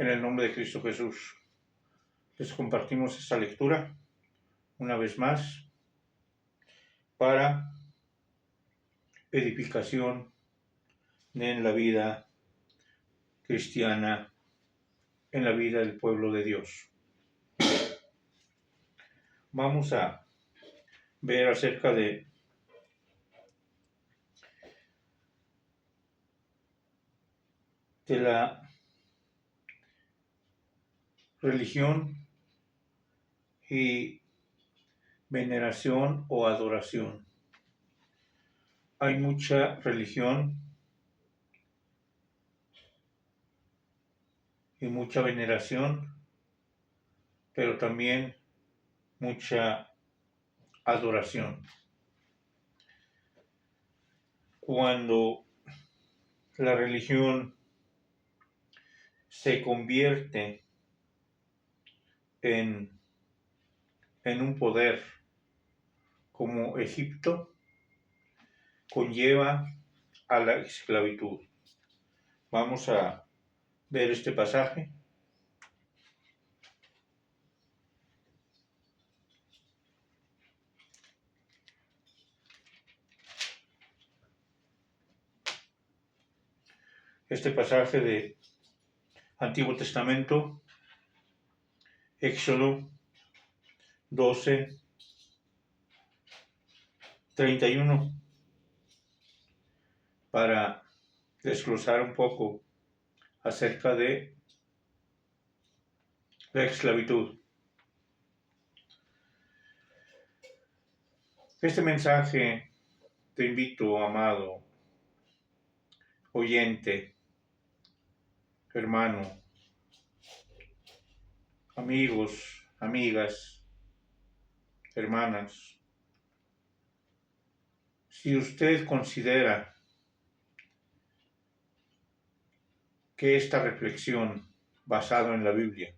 En el nombre de Cristo Jesús, les compartimos esta lectura una vez más para edificación en la vida cristiana, en la vida del pueblo de Dios. Vamos a ver acerca de la religión y veneración o adoración. Hay mucha religión y mucha veneración, pero también mucha adoración. Cuando la religión se convierte en un poder como Egipto, conlleva a la esclavitud. Vamos a ver este pasaje. Este pasaje de Antiguo Testamento, Éxodo 12, 31, para desglosar un poco acerca de la esclavitud. Este mensaje te invito, amado oyente, hermano, amigos, amigas, hermanas. Si usted considera que esta reflexión basada en la Biblia,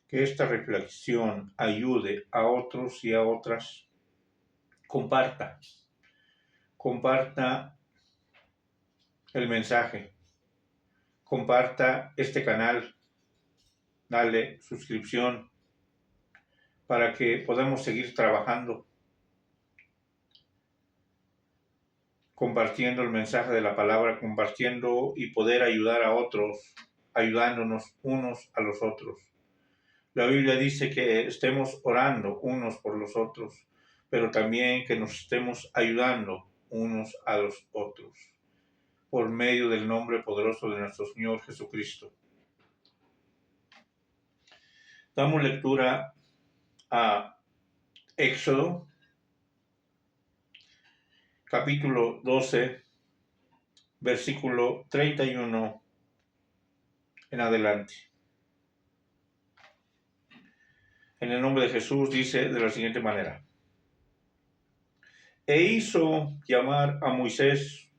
que esta reflexión ayude a otros y a otras, comparta el mensaje, comparta este canal, dale suscripción para que podamos seguir trabajando, compartiendo el mensaje de la palabra, compartiendo y poder ayudar a otros, ayudándonos unos a los otros. La Biblia dice que estemos orando unos por los otros, pero también que nos estemos ayudando unos a los otros, por medio del nombre poderoso de nuestro Señor Jesucristo. Damos lectura a Éxodo, capítulo 12, versículo 31 en adelante. En el nombre de Jesús dice de la siguiente manera: E hizo llamar a Moisés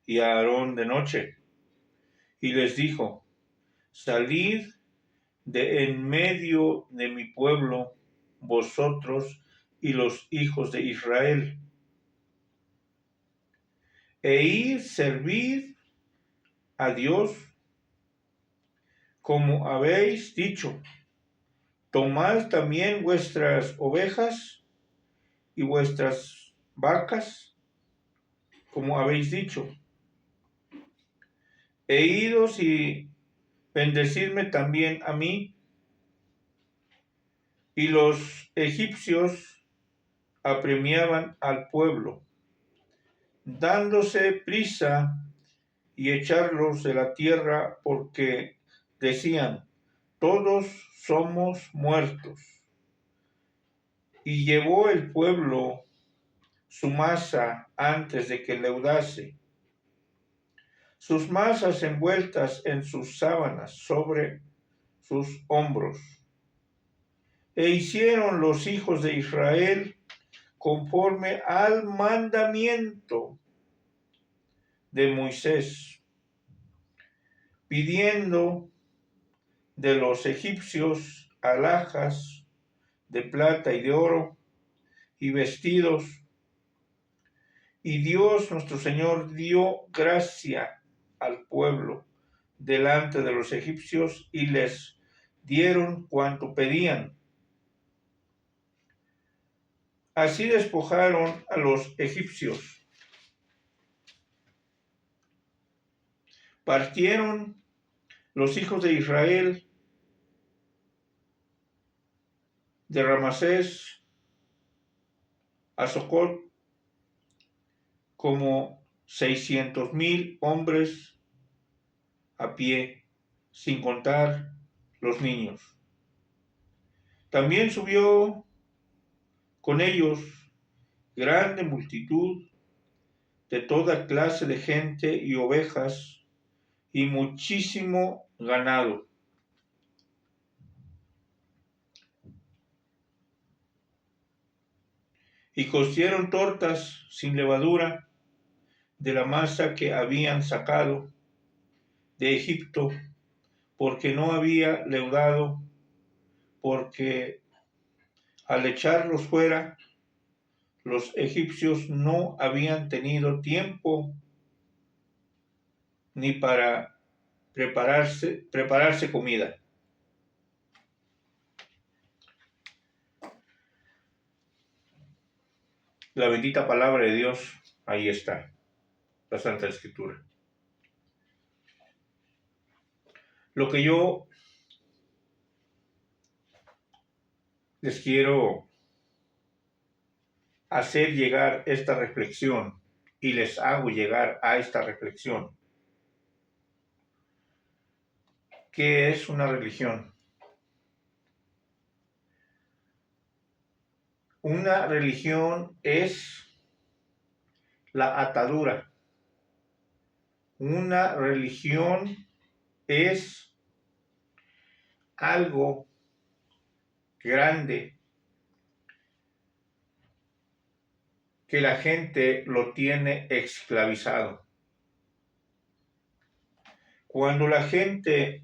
y a Aarón de noche, y les dijo: Salid de en medio de mi pueblo, vosotros y los hijos de Israel, e id servid a Dios como habéis dicho. Tomad también vuestras ovejas y vuestras vacas, como habéis dicho, e idos y bendecidme también a mí. Y los egipcios apremiaban al pueblo, dándose prisa y echarlos de la tierra, porque decían: todos somos muertos. Y llevó el pueblo su masa antes de que leudase, sus masas envueltas en sus sábanas sobre sus hombros. E hicieron los hijos de Israel conforme al mandamiento de Moisés, pidiendo de los egipcios alhajas de plata y de oro y vestidos. Y Dios nuestro Señor dio gracia al pueblo delante de los egipcios y les dieron cuanto pedían. Así despojaron a los egipcios. Partieron los hijos de Israel de Ramasés a Socot como 600,000 hombres a pie, sin contar los niños. También subió con ellos grande multitud de toda clase de gente y ovejas y muchísimo ganado. Y cocieron tortas sin levadura de la masa que habían sacado de Egipto, porque no había leudado, porque al echarlos fuera, los egipcios no habían tenido tiempo ni para prepararse comida. La bendita palabra de Dios, ahí está, la Santa Escritura. Lo que yo les quiero hacer llegar esta reflexión y les hago llegar a esta reflexión. ¿Qué es una religión? Una religión es la atadura. Una religión es algo grande que la gente lo tiene esclavizado. Cuando la gente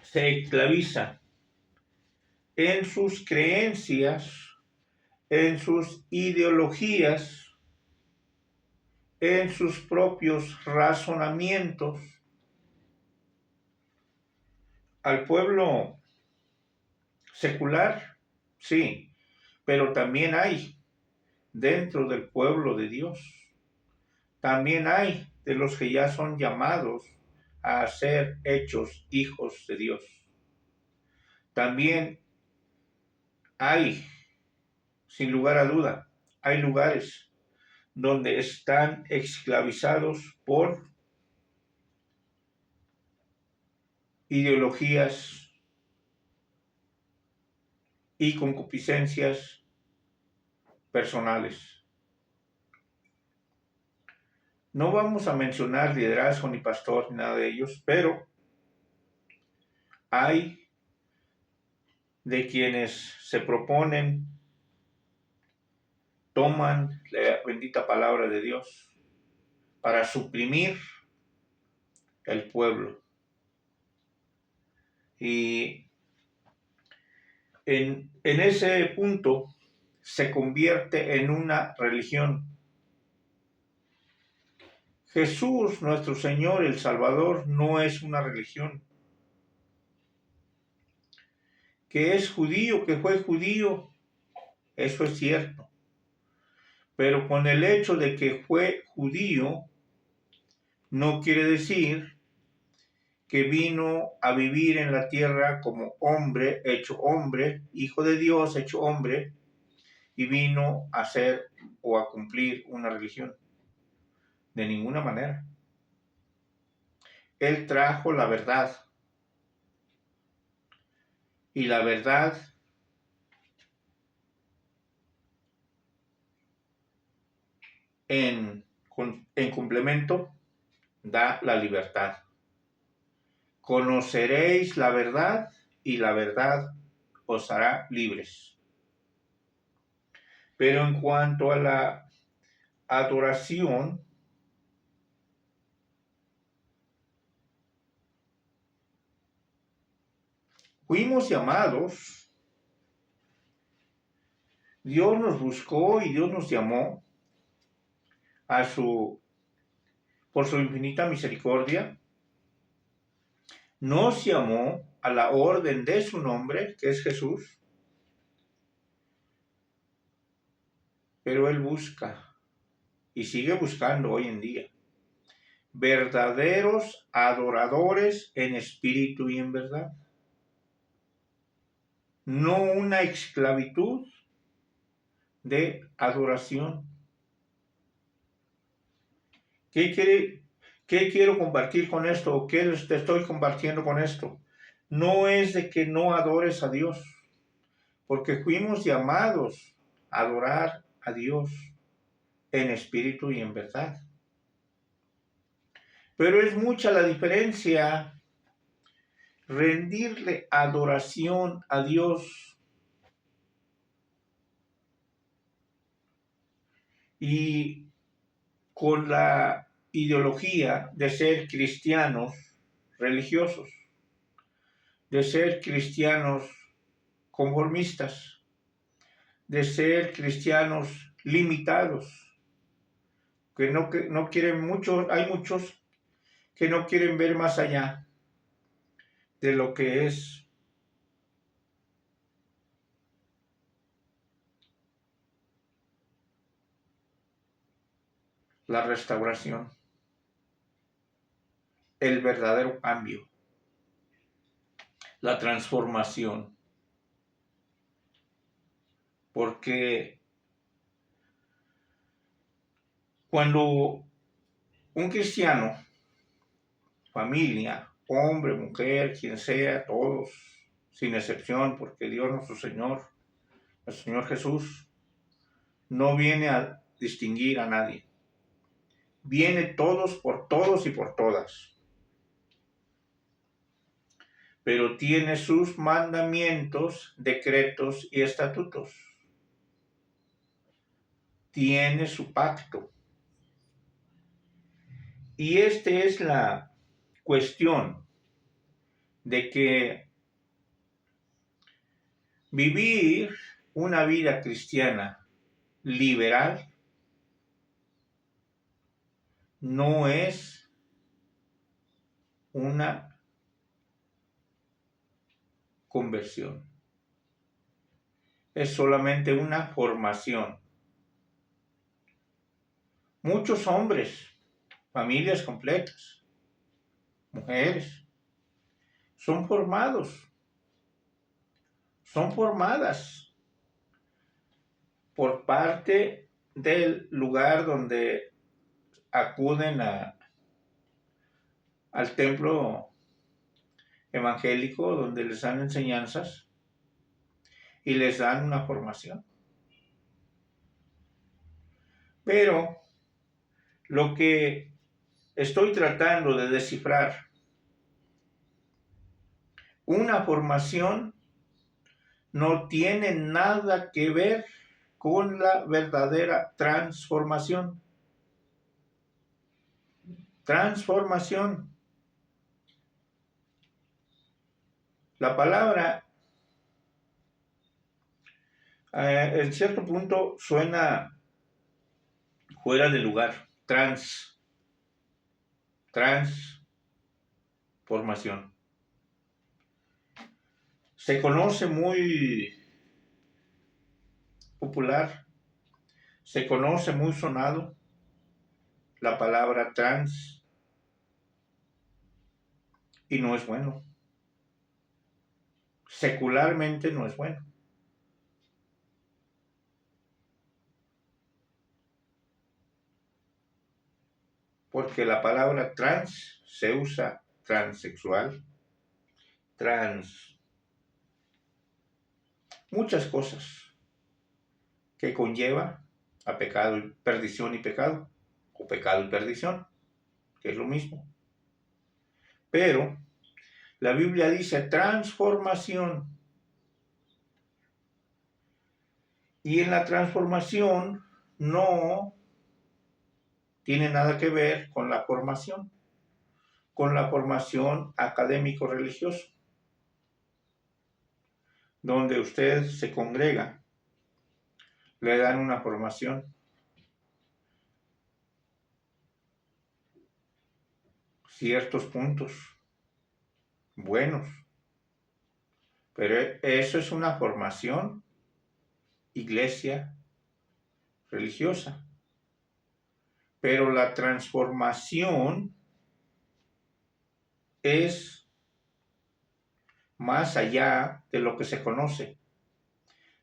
se esclaviza en sus creencias, en sus ideologías, en sus propios razonamientos, al pueblo secular, sí, pero también hay dentro del pueblo de Dios, también hay de los que ya son llamados a ser hechos hijos de Dios. También hay, sin lugar a duda, hay lugares donde están esclavizados por ideologías y concupiscencias personales. No vamos a mencionar liderazgo ni pastor ni nada de ellos, pero hay de quienes se proponen, toman la bendita palabra de Dios para suprimir el pueblo. Y en ese punto se convierte en una religión. Jesús, nuestro Señor, el Salvador, no es una religión. Que es judío, que fue judío, eso es cierto. Pero con el hecho de que fue judío, no quiere decir que vino a vivir en la tierra como hombre, hecho hombre, hijo de Dios, hecho hombre, y vino a hacer o a cumplir una religión. De ninguna manera. Él trajo la verdad. Y la verdad en complemento da la libertad. Conoceréis la verdad y la verdad os hará libres. Pero en cuanto a la adoración, fuimos llamados, Dios nos buscó y Dios nos llamó por su infinita misericordia, Nos llamó a la orden de su nombre, que es Jesús, pero Él busca y sigue buscando hoy en día verdaderos adoradores en espíritu y en verdad. No una esclavitud de adoración. ¿Qué quiero compartir con esto? ¿O qué te estoy compartiendo con esto? No es de que no adores a Dios, porque fuimos llamados a adorar a Dios en espíritu y en verdad. Pero es mucha la diferencia rendirle adoración a Dios y con la ideología de ser cristianos religiosos, de ser cristianos conformistas, de ser cristianos limitados, que no quieren mucho, hay muchos que no quieren ver más allá de lo que es la restauración, el verdadero cambio, la transformación. Porque cuando un cristiano, familia, hombre, mujer, quien sea, todos, sin excepción, porque Dios nuestro Señor Jesús, no viene a distinguir a nadie. Viene todos por todos y por todas. Pero tiene sus mandamientos, decretos y estatutos. Tiene su pacto. Y esta es la cuestión de que vivir una vida cristiana liberal no es una conversión, es solamente una formación. Muchos hombres, familias completas, mujeres, son formadas por parte del lugar donde acuden al templo evangélico, donde les dan enseñanzas y les dan una formación. Pero lo que estoy tratando de descifrar, una formación no tiene nada que ver con la verdadera transformación. Transformación. La palabra en cierto punto suena fuera de lugar. Transformación. Se conoce muy popular, se conoce muy sonado la palabra trans y no es bueno. Secularmente no es bueno. Porque la palabra trans se usa transexual, muchas cosas que conlleva a pecado, perdición y pecado, o pecado y perdición, que es lo mismo. Pero la Biblia dice transformación. Y en la transformación no tiene nada que ver con la formación académico-religiosa, donde usted se congrega, le dan una formación, ciertos puntos, buenos, pero eso es una formación, iglesia religiosa. Pero la transformación es más allá de lo que se conoce.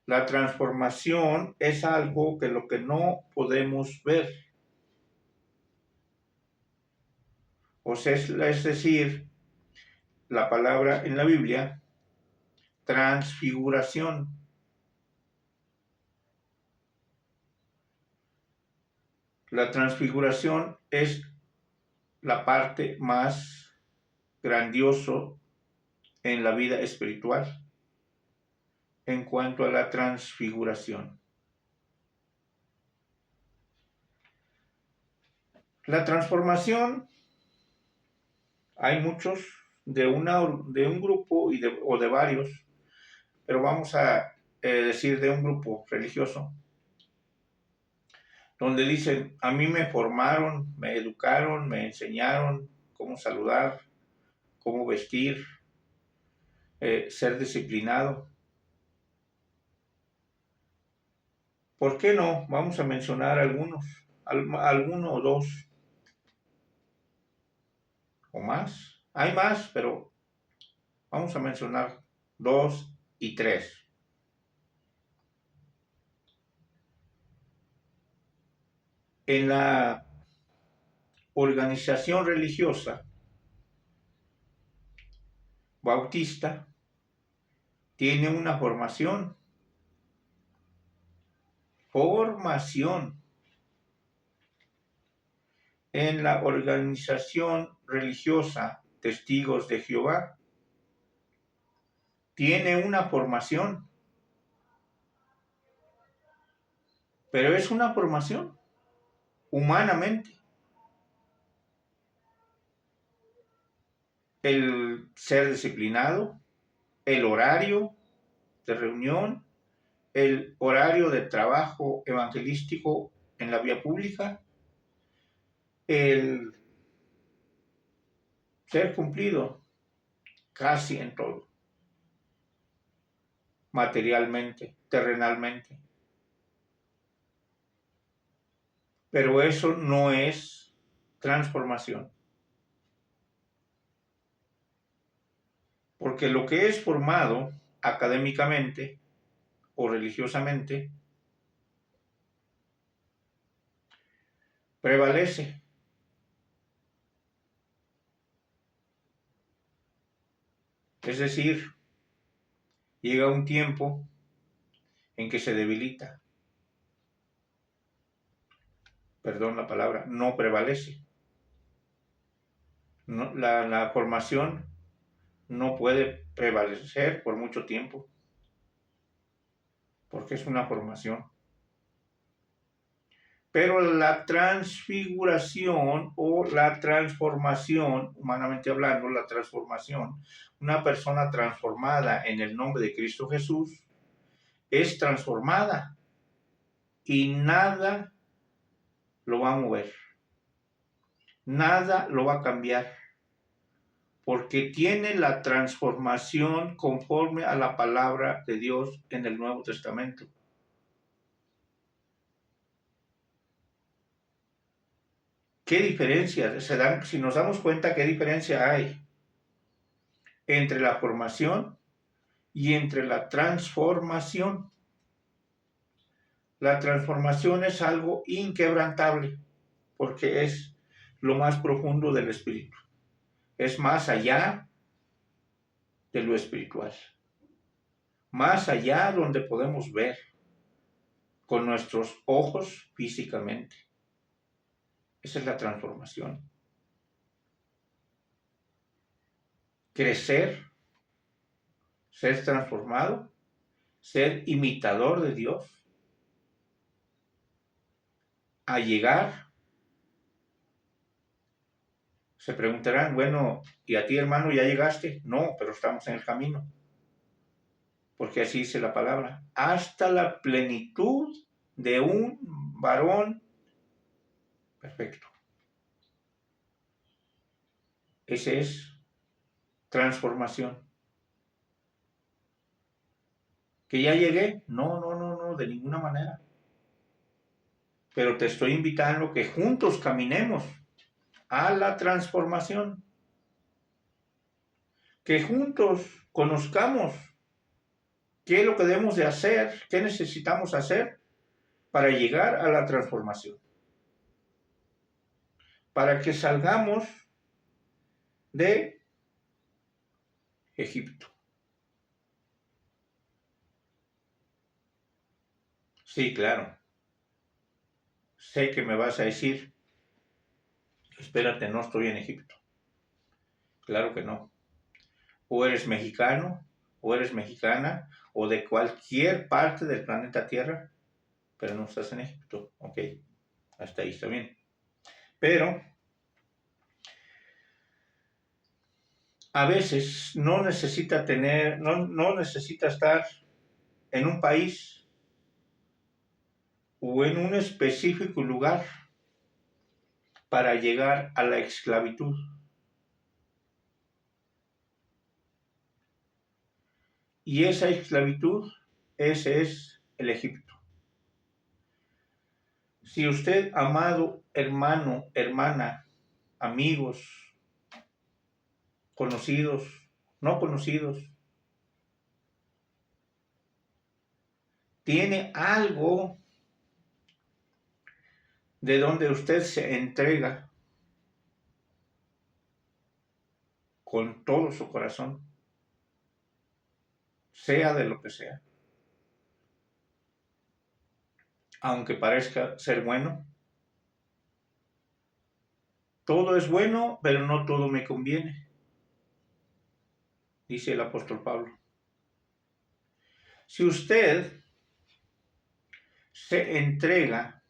La transformación es algo que lo que no podemos ver. O sea, es decir, la palabra en la Biblia, transfiguración. La transfiguración es la parte más grandioso en la vida espiritual en cuanto a la transfiguración. La transformación, hay muchos de un grupo o de varios, pero vamos a decir de un grupo religioso, donde dicen, a mí me formaron, me educaron, me enseñaron cómo saludar, cómo vestir, ser disciplinado. ¿Por qué no? Vamos a mencionar alguno o dos o más. Hay más, pero vamos a mencionar 2 y 3. En la organización religiosa bautista tiene una formación. En la organización religiosa Testigos de Jehová tiene una formación, pero es una formación humanamente. El ser disciplinado, el horario de reunión, el horario de trabajo evangelístico en la vía pública, el ser cumplido casi en todo, materialmente, terrenalmente. Pero eso no es transformación. Porque lo que es formado académicamente o religiosamente prevalece. Es decir, llega un tiempo en que se debilita. Perdón la palabra, no prevalece. No, la formación no puede prevalecer por mucho tiempo, porque es una formación. Pero la transfiguración o la transformación, humanamente hablando, la transformación, una persona transformada en el nombre de Cristo Jesús, es transformada y nada lo va a mover, nada lo va a cambiar, porque tiene la transformación conforme a la palabra de Dios en el Nuevo Testamento. ¿Qué diferencias se dan? Si nos damos cuenta, ¿qué diferencia hay entre la formación y entre la transformación? La transformación es algo inquebrantable porque es lo más profundo del espíritu. Es más allá de lo espiritual. Más allá donde podemos ver con nuestros ojos físicamente. Esa es la transformación. Crecer, ser transformado, ser imitador de Dios, a llegar. Se preguntarán, bueno, ¿y a ti, hermano, ya llegaste? No, pero estamos en el camino. Porque así dice la palabra. Hasta la plenitud de un varón perfecto. Ese es transformación. ¿Que ya llegué? No, no, no, no, de ninguna manera. Pero te estoy invitando que juntos caminemos a la transformación. Que juntos conozcamos qué es lo que debemos de hacer, qué necesitamos hacer para llegar a la transformación. Para que salgamos de Egipto. Sí, claro. Sé que me vas a decir, espérate, no estoy en Egipto. Claro que no. O eres mexicano, o eres mexicana, o de cualquier parte del planeta Tierra, pero no estás en Egipto. Ok, hasta ahí está bien. Pero a veces no necesita tener, no necesita estar en un país o en un específico lugar para llegar a la esclavitud. Y esa esclavitud, ese es el Egipto. Si usted, amado hermano, hermana, amigos, conocidos, no conocidos, tiene algo de donde usted se entrega con todo su corazón, sea de lo que sea, aunque parezca ser bueno. Todo es bueno, pero no todo me conviene, dice el apóstol Pablo. Si usted se entrega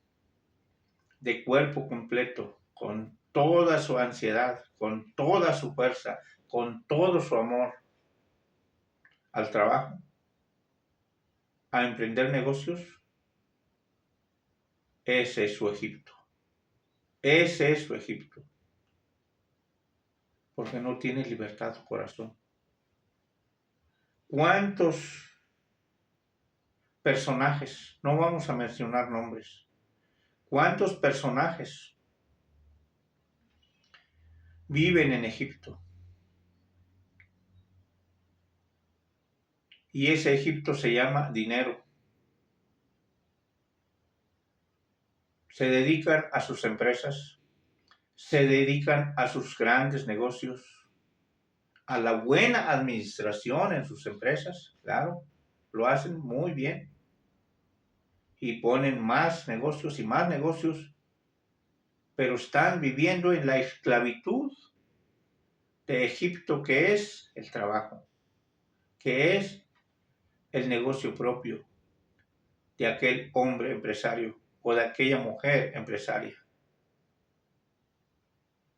de cuerpo completo, con toda su ansiedad, con toda su fuerza, con todo su amor al trabajo, a emprender negocios, ese es su Egipto. Ese es su Egipto. Porque no tiene libertad su corazón. ¿Cuántos personajes, no vamos a mencionar nombres, cuántos personajes viven en Egipto? Y ese Egipto se llama dinero. Se dedican a sus empresas, se dedican a sus grandes negocios, a la buena administración en sus empresas, claro, lo hacen muy bien. Y ponen más negocios y más negocios, pero están viviendo en la esclavitud de Egipto, que es el trabajo, que es el negocio propio de aquel hombre empresario o de aquella mujer empresaria.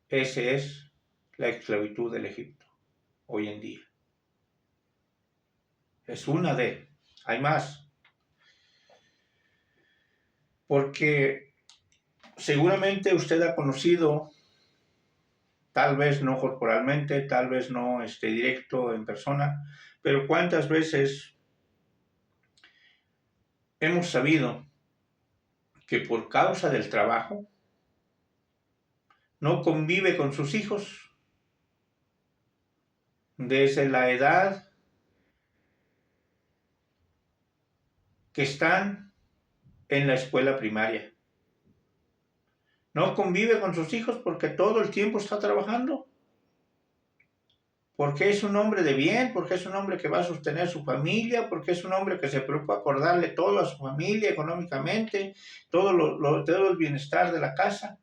Esa es la esclavitud del Egipto hoy en día. Es una de, hay más. Porque seguramente usted ha conocido, tal vez no corporalmente, tal vez no directo en persona, pero cuántas veces hemos sabido que por causa del trabajo no convive con sus hijos desde la edad que están en la escuela primaria. No convive con sus hijos porque todo el tiempo está trabajando. Porque es un hombre de bien, porque es un hombre que va a sostener su familia, porque es un hombre que se preocupa por darle todo a su familia económicamente, todo el bienestar de la casa.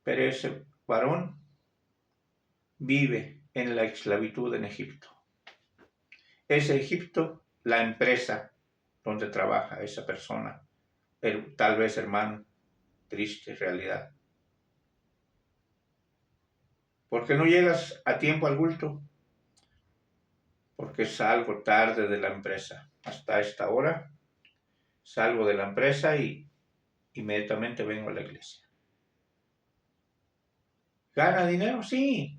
Pero ese varón vive en la esclavitud en Egipto. Es Egipto la empresa donde trabaja esa persona, tal vez hermano, triste realidad. ¿Por qué no llegas a tiempo al culto? Porque salgo tarde de la empresa. Hasta esta hora salgo de la empresa y inmediatamente vengo a la iglesia. ¿Gana dinero? Sí.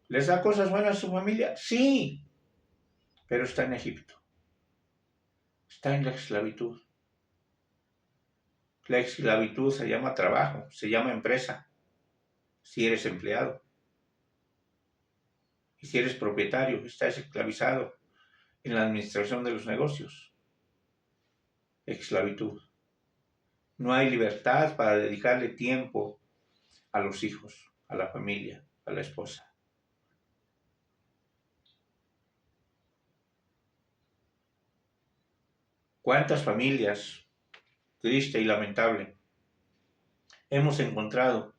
¿Les da cosas buenas a su familia? Sí. Pero está en Egipto. Está en la esclavitud. La esclavitud se llama trabajo, se llama empresa, si eres empleado. Y si eres propietario, estás esclavizado en la administración de los negocios. Esclavitud. No hay libertad para dedicarle tiempo a los hijos, a la familia, a la esposa. ¿Cuántas familias, triste y lamentable, hemos encontrado?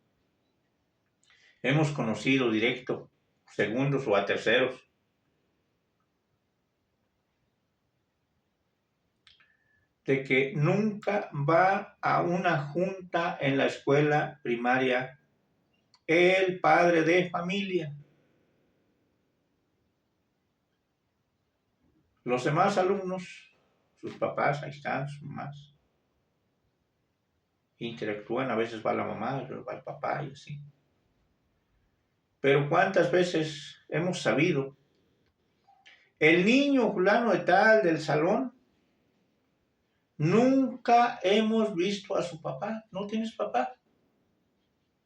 Hemos conocido directo, segundos o a terceros, de que nunca va a una junta en la escuela primaria el padre de familia. Los demás alumnos, sus papás, ahí están, sus mamás, interactúan, a veces va la mamá, a veces va el papá y así. Pero ¿cuántas veces hemos sabido? El niño fulano de tal del salón, nunca hemos visto a su papá. ¿No tienes papá?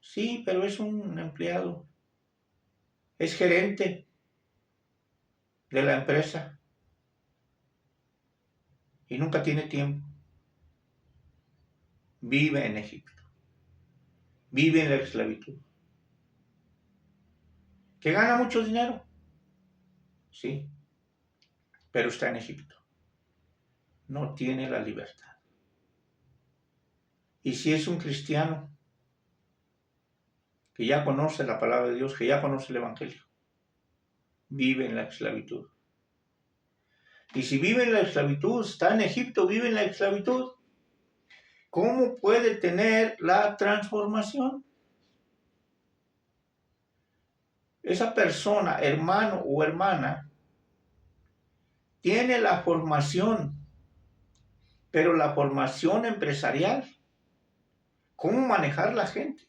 Sí, pero es un empleado. Es gerente de la empresa. Y nunca tiene tiempo. Vive en Egipto. Vive en la esclavitud. ¿Que gana mucho dinero? Sí, pero está en Egipto. No tiene la libertad. Y si es un cristiano que ya conoce la palabra de Dios, que ya conoce el Evangelio, vive en la esclavitud. Y si vive en la esclavitud, está en Egipto, vive en la esclavitud, ¿cómo puede tener la transformación? Esa persona, hermano o hermana, tiene la formación, pero la formación empresarial, cómo manejar la gente,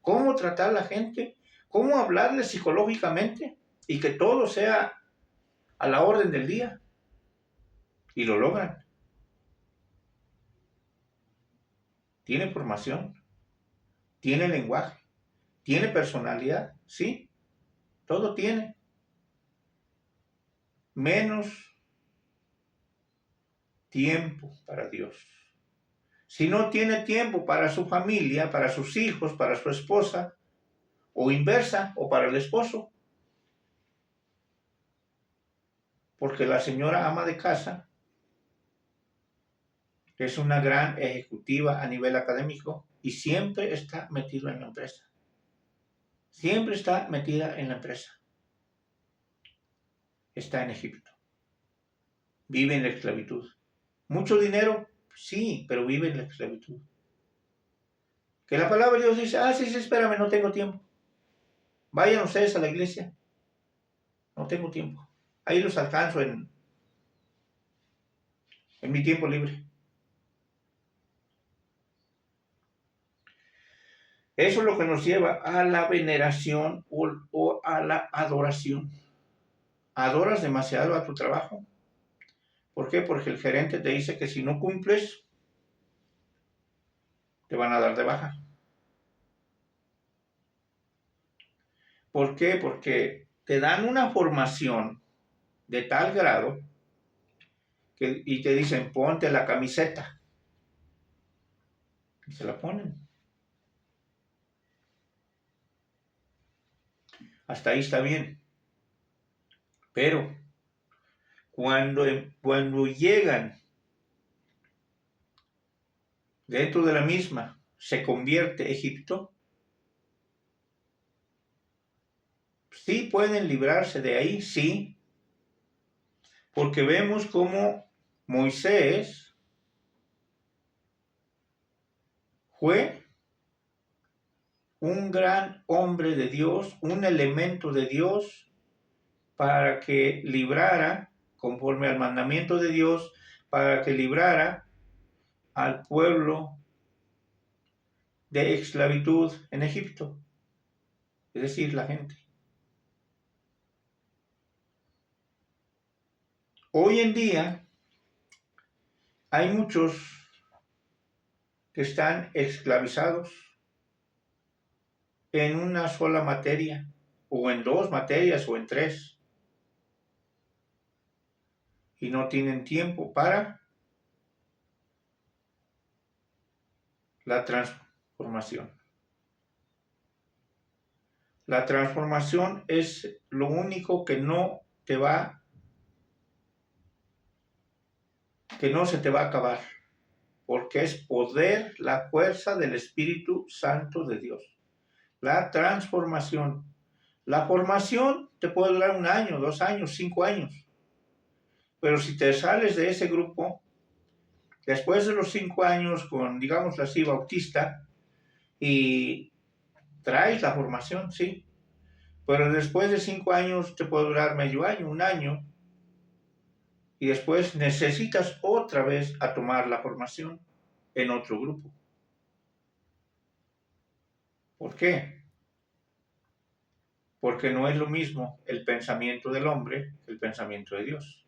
cómo tratar a la gente, cómo hablarle psicológicamente y que todo sea a la orden del día. Y lo logran. Tiene formación, tiene lenguaje, tiene personalidad, sí, todo tiene. Menos tiempo para Dios. Si no tiene tiempo para su familia, para sus hijos, para su esposa, o inversa, o para el esposo, porque la señora ama de casa es una gran ejecutiva a nivel académico y siempre está metida en la empresa. Siempre está metida en la empresa. Está en Egipto. Vive en la esclavitud. ¿Mucho dinero? Sí, pero vive en la esclavitud. Que la palabra de Dios dice, sí, espérame, no tengo tiempo. Vayan ustedes a la iglesia. No tengo tiempo. Ahí los alcanzo en mi tiempo libre. Eso es lo que nos lleva a la veneración o a la adoración. ¿Adoras demasiado a tu trabajo? ¿Por qué? Porque el gerente te dice que si no cumples, te van a dar de baja. ¿Por qué? Porque te dan una formación de tal grado y te dicen, ponte la camiseta. Y se la ponen. Hasta ahí está bien. Pero cuando llegan dentro de la misma, se convierte Egipto, sí pueden librarse de ahí, sí, porque vemos cómo Moisés fue un gran hombre de Dios, un elemento de Dios para que librara, conforme al mandamiento de Dios, para que librara al pueblo de esclavitud en Egipto. es decir, la gente. Hoy en día hay muchos que están esclavizados en una sola materia, o en 2 materias, o en 3, y no tienen tiempo para la transformación. La transformación es lo único que no se te va a acabar, porque es poder, la fuerza del Espíritu Santo de Dios. La transformación. La formación te puede durar 1 año, 2 años, 5 años. Pero si te sales de ese grupo, después de los 5 años con, digamos así, bautista, y traes la formación, sí. Pero después de 5 años te puede durar medio año, 1 año, y después necesitas otra vez a tomar la formación en otro grupo. ¿Por qué? Porque no es lo mismo el pensamiento del hombre que el pensamiento de Dios.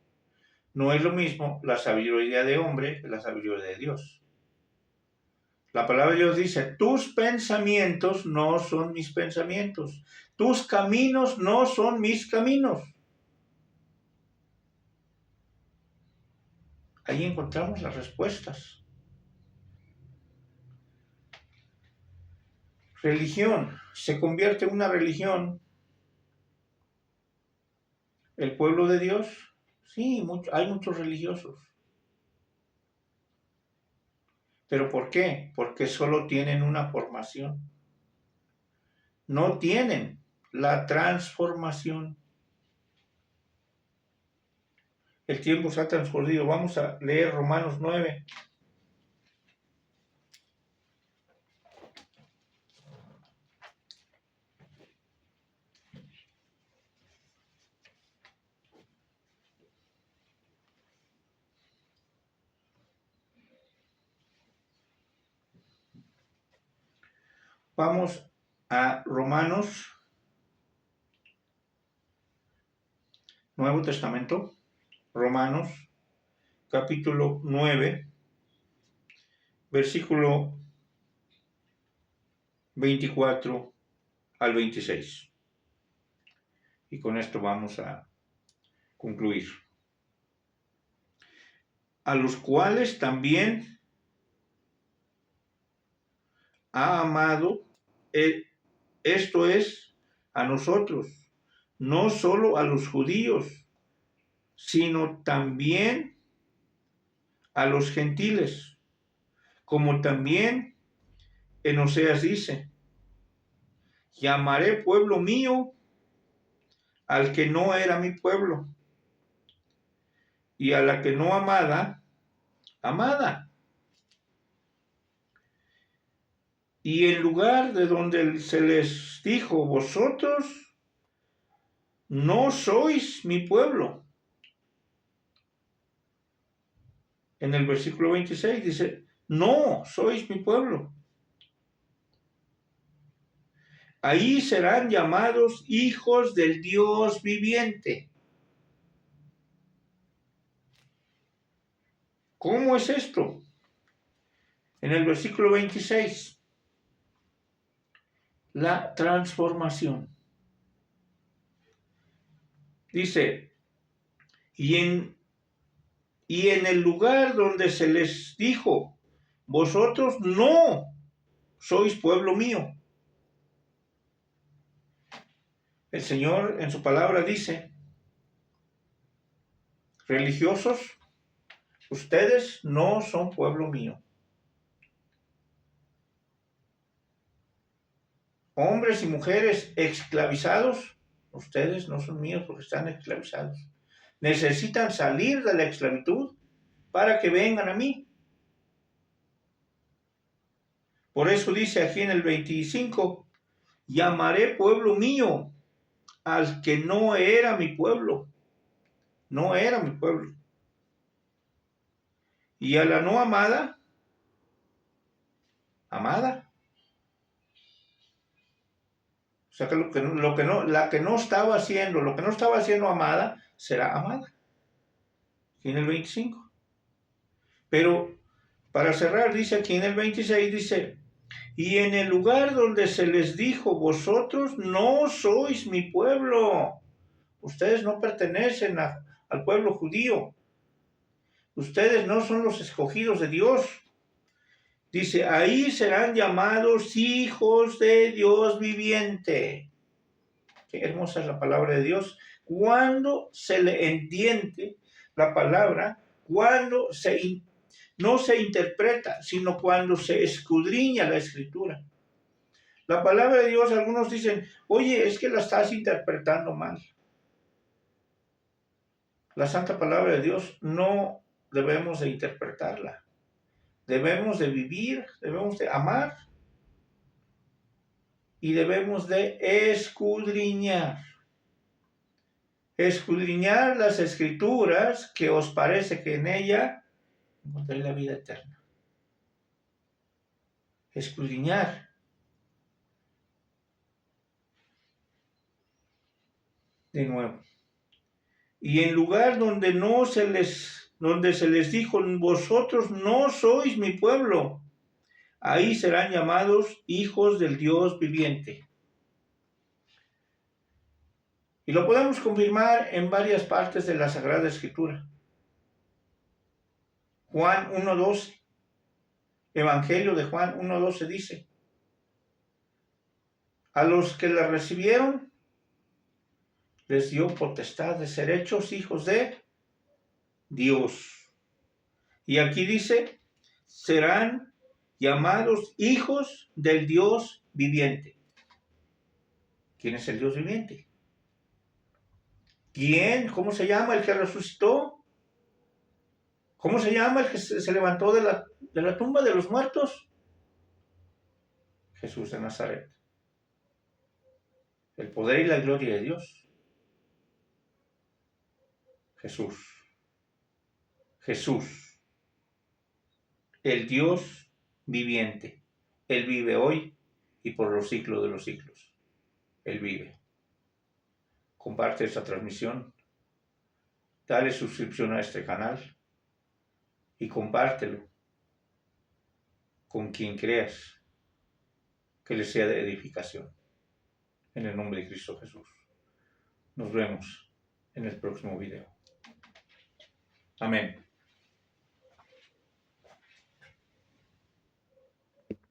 No es lo mismo la sabiduría de hombre que la sabiduría de Dios. La palabra de Dios dice, tus pensamientos no son mis pensamientos, tus caminos no son mis caminos. Ahí encontramos las respuestas. Religión. Se convierte en una religión el pueblo de Dios. Sí, hay muchos religiosos. ¿Pero por qué? Porque solo tienen una formación. No tienen la transformación. El tiempo se ha transcurrido. Vamos a leer Romanos 9. Vamos a Romanos, Nuevo Testamento, Romanos, capítulo 9, versículo 24 al 26. Y con esto vamos a concluir. A los cuales también ha amado, esto es, a nosotros, no solo a los judíos, sino también a los gentiles, como también en Oseas dice, llamaré pueblo mío al que no era mi pueblo, y a la que no amada, amada. Y en lugar de donde se les dijo, vosotros no sois mi pueblo. En el versículo 26 dice, no sois mi pueblo. Ahí serán llamados hijos del Dios viviente. ¿Cómo es esto? En el versículo 26, la transformación. Dice, y en el lugar donde se les dijo, vosotros no sois pueblo mío. El Señor en su palabra dice, religiosos, ustedes no son pueblo mío. Hombres y mujeres esclavizados, ustedes no son míos porque están esclavizados. Necesitan salir de la esclavitud para que vengan a mí. Por eso dice aquí en el 25, llamaré pueblo mío al que no era mi pueblo. No era mi pueblo. Y a la no amada, amada. sea que la que no estaba haciendo amada, será amada. Aquí en el 25. Pero para cerrar, dice aquí en el 26, dice, y en el lugar donde se les dijo, vosotros no sois mi pueblo, ustedes no pertenecen al pueblo judío, ustedes no son los escogidos de Dios. Dice, ahí serán llamados hijos de Dios viviente. Qué hermosa es la palabra de Dios. Cuando se le entiende la palabra, cuando no se interpreta, sino cuando se escudriña la escritura. La palabra de Dios, algunos dicen, oye, es que la estás interpretando mal. La santa palabra de Dios no debemos de interpretarla. Debemos de vivir, debemos de amar y debemos de escudriñar. Escudriñar las escrituras que os parece que en ella encontré la vida eterna. Escudriñar. De nuevo. Y en lugar donde se les dijo, vosotros no sois mi pueblo, ahí serán llamados hijos del Dios viviente. Y lo podemos confirmar en varias partes de la Sagrada Escritura. Juan 1:12, Evangelio de Juan 1:12 dice, a los que la recibieron, les dio potestad de ser hechos hijos de Dios. Y aquí dice, serán llamados hijos del Dios viviente. ¿Quién es el Dios viviente? ¿Quién? ¿Cómo se llama el que resucitó? ¿Cómo se llama el que se levantó de la tumba de los muertos? Jesús de Nazaret. El poder y la gloria de Dios. Jesús. Jesús. El Dios viviente. Él vive hoy y por los siglos de los siglos. Él vive. Comparte esta transmisión. Dale suscripción a este canal. Y compártelo con quien creas que le sea de edificación. En el nombre de Cristo Jesús. Nos vemos en el próximo video. Amén.